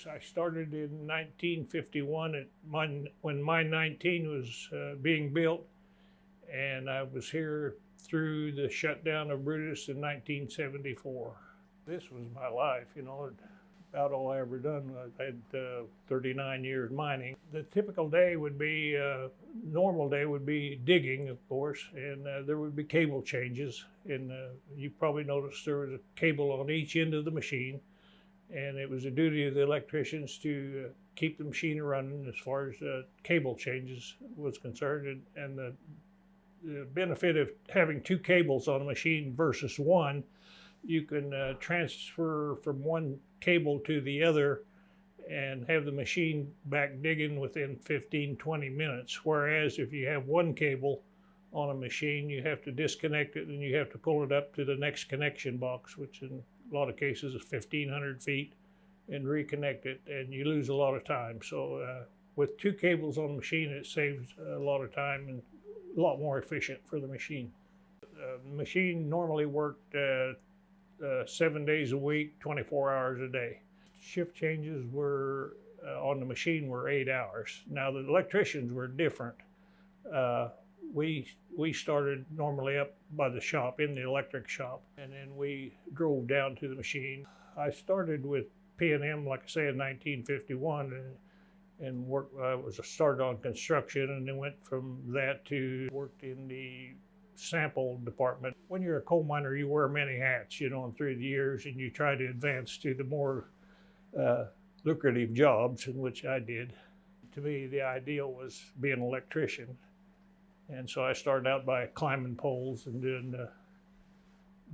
I started in 1951 when Mine 19 was being built, and I was here through the shutdown of Brutus in 1974. This was my life, about all I ever done. I had 39 years mining. The typical day would be, normal day would be digging, of course, and there would be cable changes. And you probably noticed there was a cable on each end of the machine, and it was the duty of the electricians to keep the machine running as far as cable changes was concerned. And the benefit of having two cables on a machine versus one, you can transfer from one cable to the other and have the machine back digging within 15-20 minutes. Whereas if you have one cable on a machine, you have to disconnect it and you have to pull it up to the next connection box, which in a lot of cases is 1,500 feet, and reconnect it, and you lose a lot of time. So with two cables on the machine, it saves a lot of time and a lot more efficient for the machine. The machine normally worked 7 days a week, 24 hours a day. Shift changes were on the machine were 8 hours. Now the electricians were different. We started normally up by the shop, in the electric shop, and then we drove down to the machine. I started with P&M, like I say, in 1951, and started on construction, and then went from that to worked in the sample department. When you're a coal miner, you wear many hats, and through the years, and you try to advance to the more lucrative jobs, in which I did. To me, the ideal was being an electrician. And so I started out by climbing poles and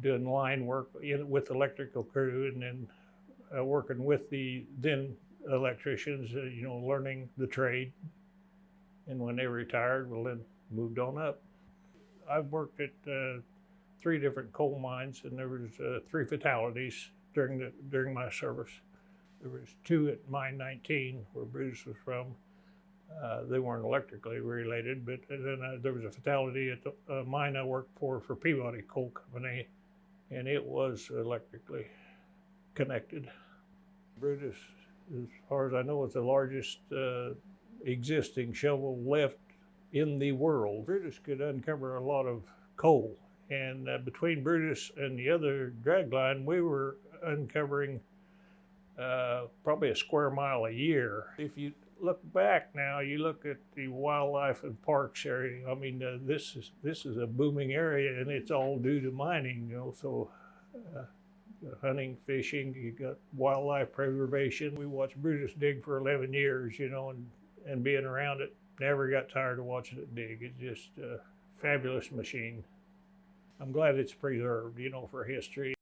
doing line work with electrical crew, and then working with the then electricians, learning the trade. And when they retired, well, then moved on up. I've worked at 3 different coal mines, and there was 3 fatalities during my service. There was 2 at Mine 19, where Brutus was from. They weren't electrically related, but then there was a fatality at the mine I worked for Peabody Coal Company, and it was electrically connected. Brutus, as far as I know, is the largest existing shovel left in the world. Brutus could uncover a lot of coal, and between Brutus and the other drag line, we were uncovering probably a square mile a year. If you look back now, you look at the wildlife and parks area. I mean, this is a booming area, and it's all due to mining. So hunting, fishing, you got wildlife preservation. We watched Brutus dig for 11 years, and being around it, never got tired of watching it dig. It's just a fabulous machine. I'm glad it's preserved, for history.